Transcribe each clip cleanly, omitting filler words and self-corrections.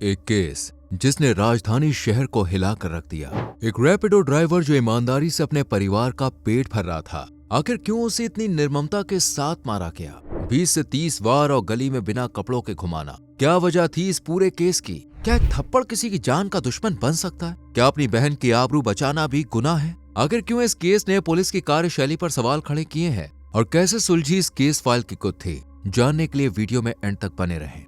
एक केस जिसने राजधानी शहर को हिलाकर रख दिया। एक रैपिडो ड्राइवर जो ईमानदारी से अपने परिवार का पेट भर रहा था, आखिर क्यों उसे इतनी निर्ममता के साथ मारा गया? 20 से 30 वार और गली में बिना कपड़ों के घुमाना, क्या वजह थी इस पूरे केस की? क्या एक थप्पड़ किसी की जान का दुश्मन बन सकता है? क्या अपनी बहन की आबरू बचाना भी गुनाह है? आखिर क्यों इस केस ने पुलिस की कार्यशैली पर सवाल खड़े किए हैं और कैसे सुलझी इस केस फाइल की गुत्थी? जानने के लिए वीडियो में एंड तक बने रहें।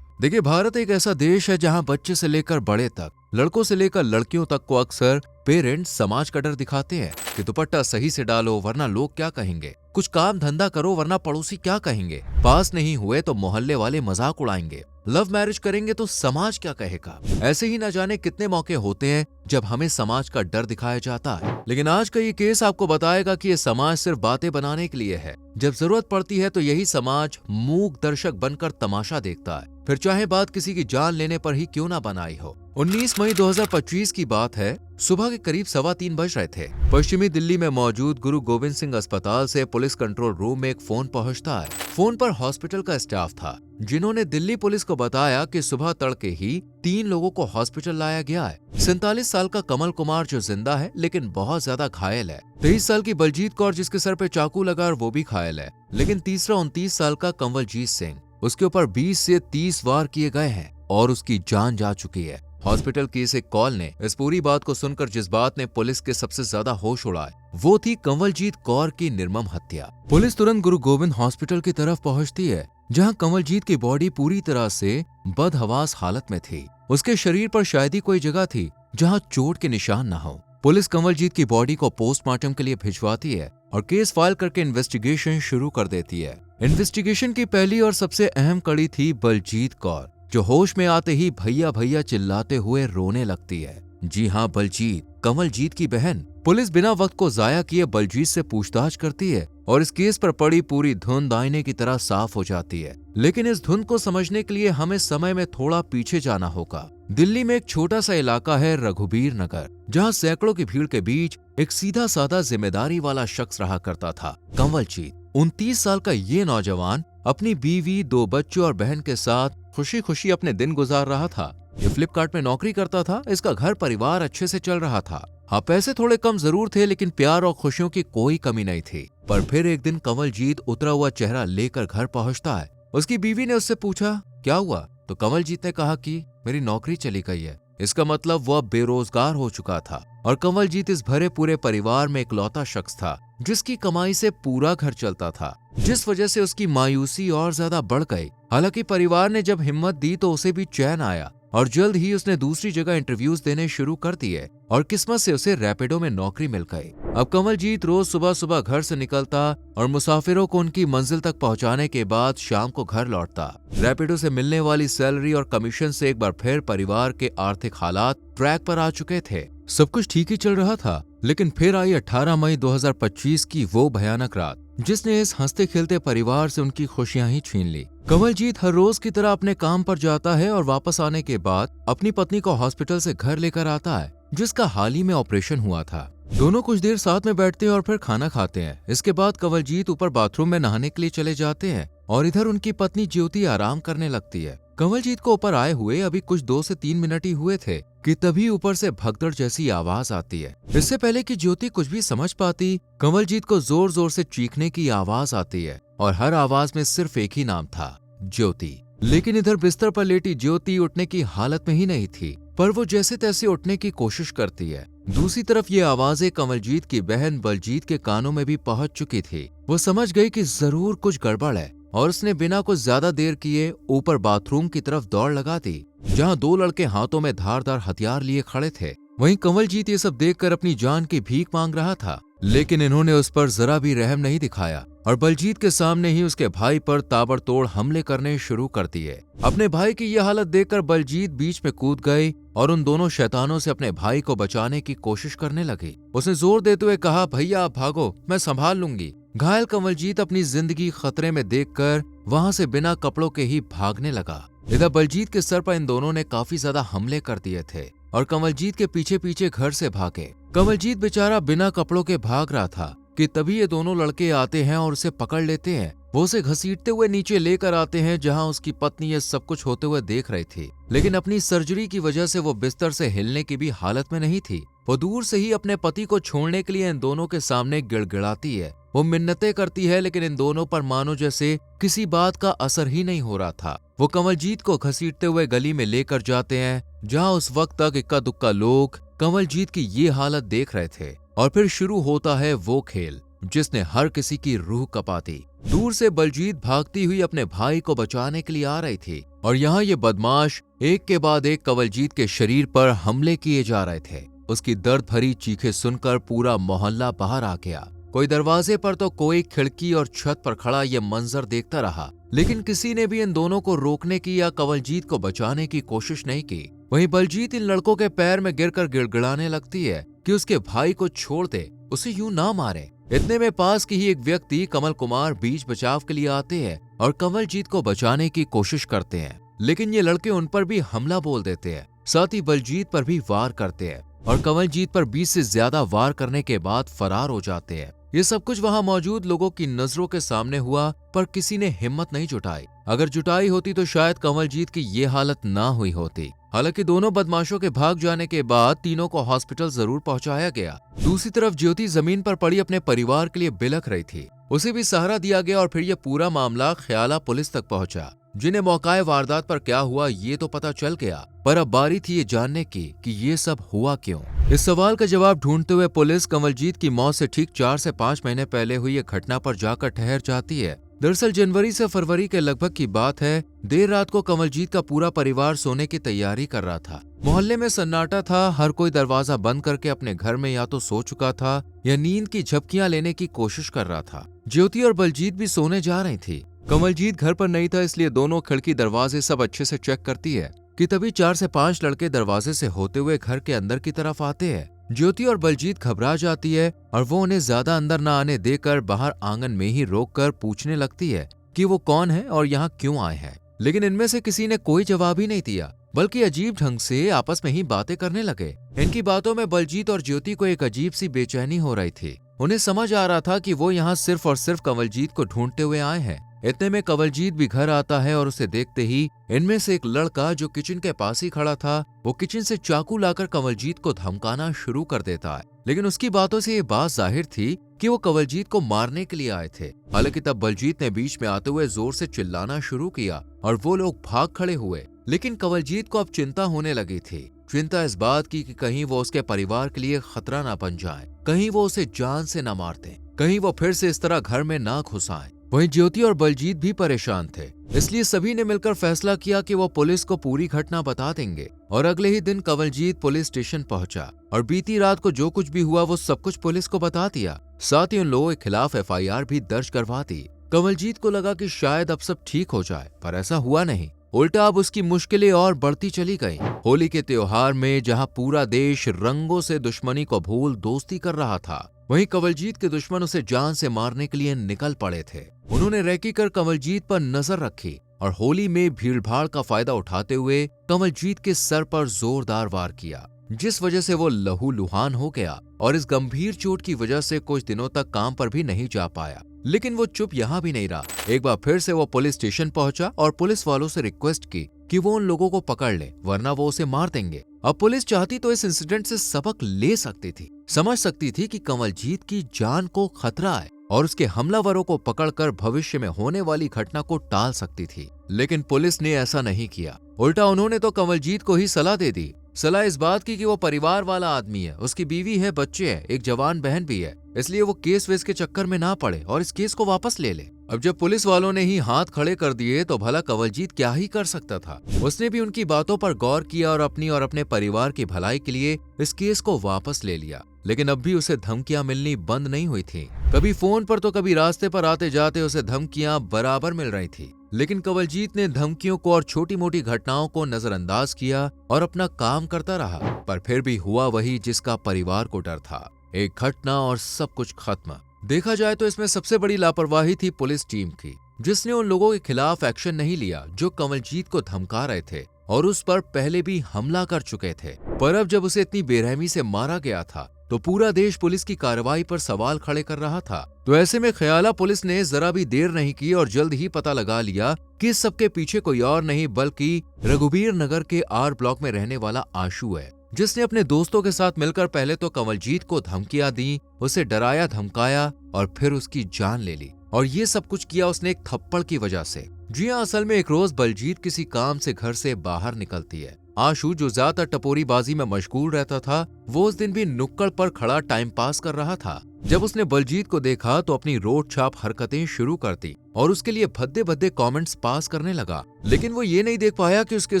देखिए, भारत एक ऐसा देश है जहां बच्चे से लेकर बड़े तक, लड़कों से लेकर लड़कियों तक को अक्सर पेरेंट्स समाज का डर दिखाते हैं कि दुपट्टा सही से डालो वरना लोग क्या कहेंगे, कुछ काम धंधा करो वरना पड़ोसी क्या कहेंगे, पास नहीं हुए तो मोहल्ले वाले मजाक उड़ाएंगे, लव मैरिज करेंगे तो समाज क्या कहेगा। ऐसे ही न जाने कितने मौके होते हैं जब हमें समाज का डर दिखाया जाता है। लेकिन आज का ये केस आपको बताएगा कि ये समाज सिर्फ बातें बनाने के लिए है। जब जरूरत पड़ती है तो यही समाज मूक दर्शक बनकर तमाशा देखता है, फिर चाहे बात किसी की जान लेने पर ही क्यों ना बनाई हो। 19 मई 2025 की बात है। सुबह के करीब 3:15 बज रहे थे। पश्चिमी दिल्ली में मौजूद गुरु गोविंद सिंह अस्पताल से पुलिस कंट्रोल रूम में एक फोन पहुंचता है। फोन पर हॉस्पिटल का स्टाफ था, जिन्होंने दिल्ली पुलिस को बताया कि सुबह तड़के ही 3 लोगों को हॉस्पिटल लाया गया है। 47 साल का कमल कुमार जो जिंदा है लेकिन बहुत ज्यादा घायल है। 23 साल की बलजीत कौर जिसके सर पे चाकू लगा और वो भी घायल है। लेकिन तीसरा 29 साल का कंवलजीत सिंह, उसके ऊपर 20 से 30 वार किए गए हैं और उसकी जान जा चुकी है। हॉस्पिटल की इस एक कॉल ने इस पूरी बात को सुनकर जिस बात ने पुलिस के सबसे ज्यादा होश उड़ाए वो थी कंवलजीत कौर की निर्मम हत्या। पुलिस तुरंत गुरु गोविंद हॉस्पिटल की तरफ पहुंचती है, जहां कंवलजीत की बॉडी पूरी तरह से बदहवास हालत में थी। उसके शरीर पर शायद ही कोई जगह थी जहां चोट के निशान न हो। पुलिस कंवलजीत की बॉडी को पोस्टमार्टम के लिए भिजवाती है और केस फाइल करके इन्वेस्टिगेशन शुरू कर देती है। इन्वेस्टिगेशन की पहली और सबसे अहम कड़ी थी बलजीत कौर, जो होश में आते ही भैया भैया चिल्लाते हुए रोने लगती है। जी हाँ, बलजीत, कंवलजीत की बहन। पुलिस बिना वक्त को जाया किए बलजीत से पूछताछ करती है और इस केस पर पड़ी पूरी धुंध आईने की तरह साफ हो जाती है। लेकिन इस धुंध को समझने के लिए हमें समय में थोड़ा पीछे जाना होगा। दिल्ली में एक छोटा सा इलाका है रघुबीर नगर, जहाँ सैकड़ों की भीड़ के बीच एक सीधा साधा जिम्मेदारी वाला शख्स रहा करता था, कंवलजीत। 29 साल का ये नौजवान अपनी बीवी, 2 बच्चों और बहन के साथ खुशी खुशी अपने दिन गुजार रहा था। ये फ्लिपकार्ट में नौकरी करता था। इसका घर परिवार अच्छे से चल रहा था। हाँ, पैसे थोड़े कम जरूर थे, लेकिन प्यार और खुशियों की कोई कमी नहीं थी। पर फिर एक दिन कंवलजीत उतरा हुआ चेहरा लेकर घर पहुंचता है। उसकी बीवी ने उससे पूछा, क्या हुआ? तो कंवलजीत ने कहा कि मेरी नौकरी चली गई है। इसका मतलब वो अब बेरोजगार हो चुका था और कंवलजीत इस भरे पूरे परिवार में इकलौता शख्स था जिसकी कमाई से पूरा घर चलता था, जिस वजह से उसकी मायूसी और ज्यादा बढ़ गई। हालांकि परिवार ने जब हिम्मत दी तो उसे भी चैन आया और जल्द ही उसने दूसरी जगह इंटरव्यूज देने शुरू कर दिए और किस्मत से उसे रैपिडो में नौकरी मिल गई। अब कंवलजीत रोज सुबह सुबह घर से निकलता और मुसाफिरों को उनकी मंजिल तक पहुंचाने के बाद शाम को घर लौटता। रैपिडो से मिलने वाली सैलरी और कमीशन से एक बार फिर परिवार के आर्थिक हालात ट्रैक पर आ चुके थे। सब कुछ ठीक ही चल रहा था, लेकिन फिर आई 18 मई 2025 की वो भयानक रात, जिसने इस हंसते खेलते परिवार से उनकी खुशियां ही छीन ली। कंवलजीत हर रोज की तरह अपने काम पर जाता है और वापस आने के बाद अपनी पत्नी को हॉस्पिटल से घर लेकर आता है, जिसका हाल ही में ऑपरेशन हुआ था। दोनों कुछ देर साथ में बैठते हैं और फिर खाना खाते हैं। इसके बाद कंवलजीत ऊपर बाथरूम में नहाने के लिए चले जाते हैं और इधर उनकी पत्नी ज्योति आराम करने लगती है। कंवलजीत को ऊपर आए हुए अभी कुछ 2 से 3 मिनट ही हुए थे कि तभी ऊपर से भगदड़ जैसी आवाज आती है। इससे पहले कि ज्योति कुछ भी समझ पाती, कंवलजीत को जोर जोर से चीखने की आवाज आती है और हर आवाज में सिर्फ एक ही नाम था, ज्योति। लेकिन इधर बिस्तर पर लेटी ज्योति उठने की हालत में ही नहीं थी, पर वो जैसे तैसे उठने की कोशिश करती है। दूसरी तरफ ये आवाजें कंवलजीत की बहन बलजीत के कानों में भी पहुंच चुकी थी। वो समझ गई कि जरूर कुछ गड़बड़ है और उसने बिना कुछ ज्यादा देर किए ऊपर बाथरूम की तरफ दौड़ लगा दी, जहां 2 लड़के हाथों में धारदार हथियार लिए खड़े थे। वहीं कंवलजीत ये सब देखकर अपनी जान की भीख मांग रहा था, लेकिन इन्होंने उस पर जरा भी रहम नहीं दिखाया और बलजीत के सामने ही उसके भाई पर ताबड़तोड़ हमले करने शुरू कर दिए। अपने भाई की यह हालत देखकर बलजीत बीच में कूद गई और उन दोनों शैतानों से अपने भाई को बचाने की कोशिश करने लगी। उसने जोर देते हुए कहा, भैया आप भागो, मैं संभाल लूंगी। घायल कंवलजीत अपनी जिंदगी खतरे में देखकर वहां से बिना कपड़ों के ही भागने लगा। इधर बलजीत के सर पर इन दोनों ने काफी ज्यादा हमले कर दिए थे और कंवलजीत के पीछे पीछे घर से भागे। कमलजीत बेचारा बिना कपड़ों के भाग रहा था कि तभी ये दोनों लड़के आते हैं और उसे पकड़ लेते हैं। वो उसे घसीटते हुए नीचे लेकर आते हैं जहां उसकी पत्नी ये सब कुछ होते हुए देख रही थी, लेकिन अपनी सर्जरी की वजह से वो बिस्तर से हिलने की भी हालत में नहीं थी। वो दूर से ही अपने पति को छोड़ने के लिए इन दोनों के सामने गिड़गिड़ाती है। वो मिन्नतें करती है, लेकिन इन दोनों पर मानो जैसे किसी बात का असर ही नहीं हो रहा था। वो कमलजीत को घसीटते हुए गली में लेकर जाते हैं जहां उस वक्त तक इक्का दुक्का लोग कमलजीत की ये हालत देख रहे थे। और फिर शुरू होता है वो खेल जिसने हर किसी की रूह कपा दी। दूर से बलजीत भागती हुई अपने भाई को बचाने के लिए आ रही थी और यहाँ ये बदमाश एक के बाद एक कमलजीत के शरीर पर हमले किए जा रहे थे। उसकी दर्द भरी चीखें सुनकर पूरा मोहल्ला बाहर आ गया। कोई दरवाजे पर तो कोई खिड़की और छत पर खड़ा ये मंजर देखता रहा, लेकिन किसी ने भी इन दोनों को रोकने की या कमलजीत को बचाने की कोशिश नहीं की। वहीं बलजीत इन लड़कों के पैर में गिरकर गिड़गिड़ाने लगती है कि उसके भाई को छोड़ दे, उसे यूं ना मारे। इतने में पास की ही एक व्यक्ति कमल कुमार बीच बचाव के लिए आते हैं और कमलजीत को बचाने की कोशिश करते हैं, लेकिन ये लड़के उन पर भी हमला बोल देते हैं, साथ ही बलजीत पर भी वार करते हैं और कमलजीत पर 20 से ज्यादा वार करने के बाद फरार हो जाते हैं। ये सब कुछ वहां मौजूद लोगों की नजरों के सामने हुआ, पर किसी ने हिम्मत नहीं जुटाई। अगर जुटाई होती तो शायद कमलजीत की ये हालत ना हुई होती। हालांकि दोनों बदमाशों के भाग जाने के बाद तीनों को हॉस्पिटल जरूर पहुंचाया गया। दूसरी तरफ ज्योति जमीन पर पड़ी अपने परिवार के लिए बिलख रही थी। उसे भी सहारा दिया गया और फिर यह पूरा मामला ख्याला पुलिस तक पहुंचा, जिन्हें मौकाए वारदात पर क्या हुआ ये तो पता चल गया, पर अब बारी थी ये जानने की कि ये सब हुआ क्यों। इस सवाल का जवाब ढूंढते हुए पुलिस कमलजीत की मौत से ठीक 4 से 5 महीने पहले हुई एक घटना पर जाकर ठहर जाती है। दरअसल जनवरी से फरवरी के लगभग की बात है। देर रात को कमलजीत का पूरा परिवार सोने की तैयारी कर रहा था। मोहल्ले में सन्नाटा था, हर कोई दरवाजा बंद करके अपने घर में या तो सो चुका था या नींद की झपकियां लेने की कोशिश कर रहा था। ज्योति और बलजीत भी सोने जा रही थी। कमलजीत घर पर नहीं था, इसलिए दोनों खिड़की दरवाजे सब अच्छे से चेक करती है कि तभी 4 से 5 लड़के दरवाजे से होते हुए घर के अंदर की तरफ आते हैं। ज्योति और बलजीत घबरा जाती है और वो उन्हें ज्यादा अंदर न आने देकर बाहर आंगन में ही रोककर पूछने लगती है कि वो कौन है और यहाँ क्यों आए हैं। लेकिन इनमें से किसी ने कोई जवाब ही नहीं दिया, बल्कि अजीब ढंग से आपस में ही बातें करने लगे। इनकी बातों में बलजीत और ज्योति को एक अजीब सी बेचैनी हो रही थी। उन्हें समझ आ रहा था कि वो यहाँ सिर्फ और सिर्फ कमलजीत को ढूंढते हुए आए हैं। इतने में कमलजीत भी घर आता है और उसे देखते ही इनमें से एक लड़का जो किचन के पास ही खड़ा था, वो किचन से चाकू लाकर कमलजीत को धमकाना शुरू कर देता है। लेकिन उसकी बातों से ये बात जाहिर थी कि वो कमलजीत को मारने के लिए आए थे। हालांकि तब बलजीत ने बीच में आते हुए जोर से चिल्लाना शुरू किया और वो लोग भाग खड़े हुए। लेकिन कमलजीत को अब चिंता होने लगी थी। चिंता इस बात की कि कहीं वो उसके परिवार के लिए खतरा ना बन जाए, कहीं वो उसे जान से न मार दें, कहीं वो फिर से इस तरह घर में ना घुस आए। वहीं ज्योति और बलजीत भी परेशान थे, इसलिए सभी ने मिलकर फैसला किया कि वो पुलिस को पूरी घटना बता देंगे। और अगले ही दिन कमलजीत पुलिस स्टेशन पहुंचा और बीती रात को जो कुछ भी हुआ वो सब कुछ पुलिस को बता दिया। साथ ही उन लोगों के खिलाफ FIR भी दर्ज करवा दी। कमलजीत को लगा कि शायद अब सब ठीक हो जाए, पर ऐसा हुआ नहीं। उल्टा अब उसकी मुश्किलें और बढ़ती चली गई। होली के त्योहार में जहां पूरा देश रंगों से दुश्मनी को भूल दोस्ती कर रहा था, वहीं कमलजीत के दुश्मन उसे जान से मारने के लिए निकल पड़े थे। उन्होंने रेकी कर कमलजीत पर नजर रखी और होली में भीड़भाड़ का फायदा उठाते हुए कमलजीत के सर पर जोरदार वार किया, जिस वजह से वो लहूलुहान हो गया और इस गंभीर चोट की वजह से कुछ दिनों तक काम पर भी नहीं जा पाया। लेकिन वो चुप यहाँ भी नहीं रहा। एक बार फिर से वो पुलिस स्टेशन पहुंचा और पुलिस वालों से रिक्वेस्ट की कि वो उन लोगों को पकड़ ले, वरना वो उसे मार देंगे। अब पुलिस चाहती तो इस इंसिडेंट से सबक ले सकती थी, समझ सकती थी कि कमलजीत की जान को खतरा है और उसके हमलावरों को पकड़कर भविष्य में होने वाली घटना को टाल सकती थी। लेकिन पुलिस ने ऐसा नहीं किया। उल्टा उन्होंने तो कमलजीत को ही सलाह दे दी। सलाह इस बात की कि वो परिवार वाला आदमी है, उसकी बीवी है, बच्चे हैं, एक जवान बहन भी है, इसलिए वो केस वेस के चक्कर में ना पड़े और इस केस को वापस ले ले। अब जब पुलिस वालों ने ही हाथ खड़े कर दिए तो भला कमलजीत क्या ही कर सकता था। उसने भी उनकी बातों पर गौर किया और अपनी और अपने परिवार की भलाई के लिए इस केस को वापस ले लिया। लेकिन अब भी उसे धमकियां मिलनी बंद नहीं हुई थी। कभी फोन पर तो कभी रास्ते पर आते जाते उसे धमकियां बराबर मिल रही थी। लेकिन कमलजीत ने धमकियों को और छोटी मोटी घटनाओं को नजरअंदाज किया और अपना काम करता रहा। पर फिर भी हुआ वही जिसका परिवार को डर था, एक घटना और सब कुछ खत्म। देखा जाए तो इसमें सबसे बड़ी लापरवाही थी पुलिस टीम की, जिसने उन लोगों के खिलाफ एक्शन नहीं लिया जो कमलजीत को धमका रहे थे और उस पर पहले भी हमला कर चुके थे। पर अब जब उसे इतनी बेरहमी से मारा गया था तो पूरा देश पुलिस की कार्रवाई पर सवाल खड़े कर रहा था। तो ऐसे में ख्याला पुलिस ने जरा भी देर नहीं की और जल्द ही पता लगा लिया कि इस सबके पीछे कोई और नहीं बल्कि रघुबीर नगर के आर ब्लॉक में रहने वाला आशु है, जिसने अपने दोस्तों के साथ मिलकर पहले तो कंवलजीत को धमकियां दी, उसे डराया धमकाया और फिर उसकी जान ले ली। और ये सब कुछ किया उसने एक थप्पड़ की वजह से। जी हाँ, असल में एक रोज बलजीत किसी काम से घर से बाहर निकलती है। आशु जो ज्यादा टपोरीबाजी में मशगूल रहता था, वो उस दिन भी नुक्कड़ पर खड़ा टाइम पास कर रहा था। जब उसने बलजीत को देखा तो अपनी रोड छाप हरकतें शुरू कर दी और उसके लिए भद्दे भद्दे कमेंट्स पास करने लगा। लेकिन वो ये नहीं देख पाया कि उसके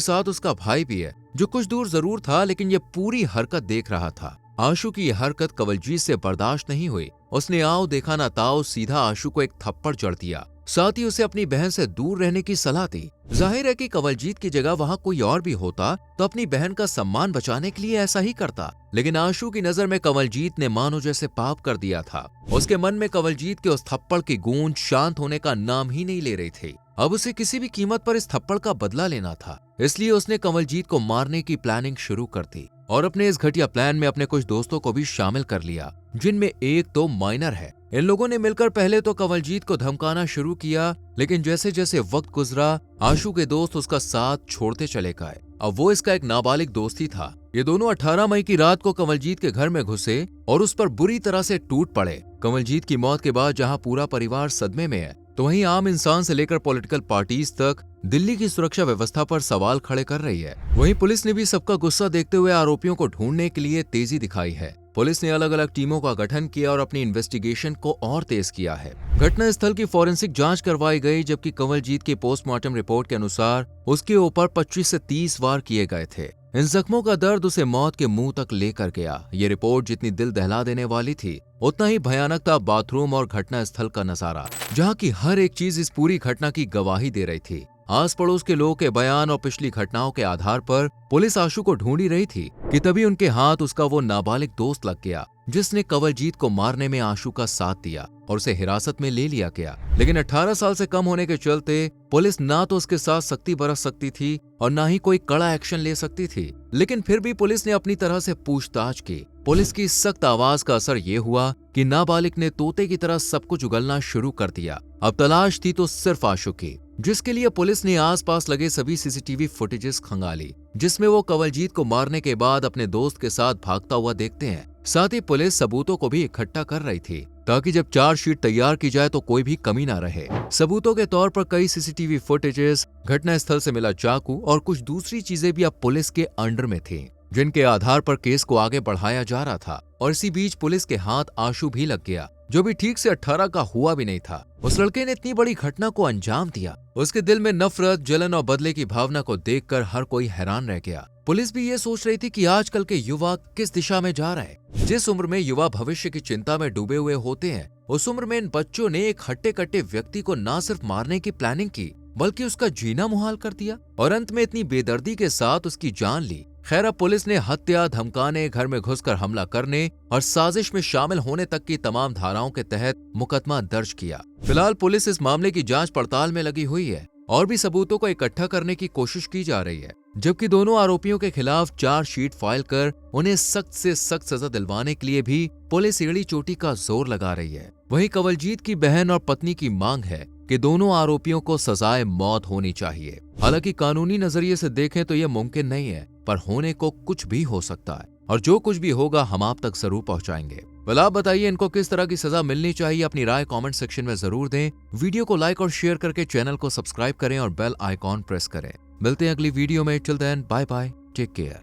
साथ उसका भाई भी है, जो कुछ दूर जरूर था लेकिन ये पूरी हरकत देख रहा था। आशु की यह हरकत कंवलजीत से बर्दाश्त नहीं हुई। उसने आओ देखा ना ताओ सीधा आशु को एक थप्पड़ जड़ दिया। साथ ही उसे अपनी बहन से दूर रहने की सलाह दी। जाहिर है कि कंवलजीत की जगह वहाँ कोई और भी होता तो अपनी बहन का सम्मान बचाने के लिए ऐसा ही करता, लेकिन आशु की नजर में कंवलजीत ने मानो जैसे पाप कर दिया था। उसके मन में कंवलजीत के उस थप्पड़ की गूंज शांत होने का नाम ही नहीं ले रही थी। अब उसे किसी भी कीमत पर इस थप्पड़ का बदला लेना था, इसलिए उसने कंवलजीत को मारने की प्लानिंग शुरू कर दी और अपने इस घटिया प्लान में अपने कुछ दोस्तों को भी शामिल कर लिया, जिनमें एक तो माइनर है। इन लोगों ने मिलकर पहले तो कंवलजीत को धमकाना शुरू किया, लेकिन जैसे जैसे वक्त गुजरा आशु के दोस्त उसका साथ छोड़ते चले गए। अब वो इसका एक नाबालिग दोस्त ही था। ये दोनों 18 मई की रात को कंवलजीत के घर में घुसे और उस पर बुरी तरह से टूट पड़े। कंवलजीत की मौत के बाद जहां पूरा परिवार सदमे में है, तो वहीं आम इंसान से लेकर पॉलिटिकल पार्टीज तक दिल्ली की सुरक्षा व्यवस्था पर सवाल खड़े कर रही है। वहीं पुलिस ने भी सबका गुस्सा देखते हुए आरोपियों को ढूंढने के लिए तेजी दिखाई है। पुलिस ने अलग अलग टीमों का गठन किया और अपनी इन्वेस्टिगेशन को और तेज किया है। घटना स्थल की फॉरेंसिक जांच करवाई गई, जबकि कंवलजीत की पोस्टमार्टम रिपोर्ट के अनुसार उसके ऊपर 25 से 30 वार किए गए थे। इन जख्मों का दर्द उसे मौत के मुंह तक लेकर गया। ये रिपोर्ट जितनी दिल दहला देने वाली थी, उतना ही भयानक था बाथरूम और घटना स्थल का नजारा, जहाँ की हर एक चीज इस पूरी घटना की गवाही दे रही थी। आस पड़ोस के लोगों के बयान और पिछली घटनाओं के आधार पर पुलिस आशु को ढूंढ ही रही थी कि तभी उनके हाथ उसका वो नाबालिग दोस्त लग गया, जिसने कंवलजीत को मारने में आशु का साथ दिया और उसे हिरासत में ले लिया गया। लेकिन 18 साल से कम होने के चलते पुलिस ना तो उसके साथ सख्ती बरत सकती थी और ना ही कोई कड़ा एक्शन ले सकती थी। लेकिन फिर भी पुलिस ने अपनी तरह से पूछताछ की। पुलिस की सख्त आवाज का असर ये हुआ कि नाबालिग ने तोते की तरह सब कुछ उगलना शुरू कर दिया। अब तलाश थी तो सिर्फ आशु की, जिसके लिए पुलिस ने आसपास लगे सभी सीसीटीवी फुटेजेस खंगाली, जिसमें वो कंवलजीत को मारने के बाद अपने दोस्त के साथ भागता हुआ देखते हैं। साथ ही पुलिस सबूतों को भी इकट्ठा कर रही थी ताकि जब चार्जशीट तैयार की जाए तो कोई भी कमी ना रहे। सबूतों के तौर पर कई सीसीटीवी फुटेजेस, घटना स्थल से मिला चाकू और कुछ दूसरी चीजें भी अब पुलिस के अंडर में थी, जिनके आधार पर केस को आगे बढ़ाया जा रहा था। और इसी बीच पुलिस के हाथ आशु भी लग गया, जो भी ठीक से 18 का हुआ भी नहीं था। उस लड़के ने इतनी बड़ी घटना को अंजाम दिया। उसके दिल में नफरत, जलन और बदले की भावना को देखकर हर कोई हैरान रह गया। पुलिस भी ये सोच रही थी कि आजकल के युवा किस दिशा में जा रहे हैं। जिस उम्र में युवा भविष्य की चिंता में डूबे हुए होते हैं, उस उम्र में इन बच्चों ने एक हट्टे कट्टे व्यक्ति को न सिर्फ मारने की प्लानिंग की, बल्कि उसका जीना मुहाल कर दिया और अंत में इतनी बेदर्दी के साथ उसकी जान ली। खैर, अब पुलिस ने हत्या, धमकाने, घर में घुसकर हमला करने और साजिश में शामिल होने तक की तमाम धाराओं के तहत मुकदमा दर्ज किया। फिलहाल पुलिस इस मामले की जांच पड़ताल में लगी हुई है और भी सबूतों को इकट्ठा करने की कोशिश की जा रही है, जबकि दोनों आरोपियों के खिलाफ चार्जशीट फाइल कर उन्हें सख्त से सख्त सजा दिलवाने के लिए भी पुलिस एड़ी चोटी का जोर लगा रही है। वहीं कंवलजीत की बहन और पत्नी की मांग है कि दोनों आरोपियों को सजाए मौत होनी चाहिए। हालांकि कानूनी नजरिए से देखें तो यह मुमकिन नहीं है, पर होने को कुछ भी हो सकता है और जो कुछ भी होगा हम आप तक जरूर पहुंचाएंगे। आप बताइए इनको किस तरह की सजा मिलनी चाहिए, अपनी राय कमेंट सेक्शन में जरूर दें। वीडियो को लाइक और शेयर करके चैनल को सब्सक्राइब करें और बेल आइकॉन प्रेस करें। मिलते हैं अगली वीडियो में। Till then bye bye, take care.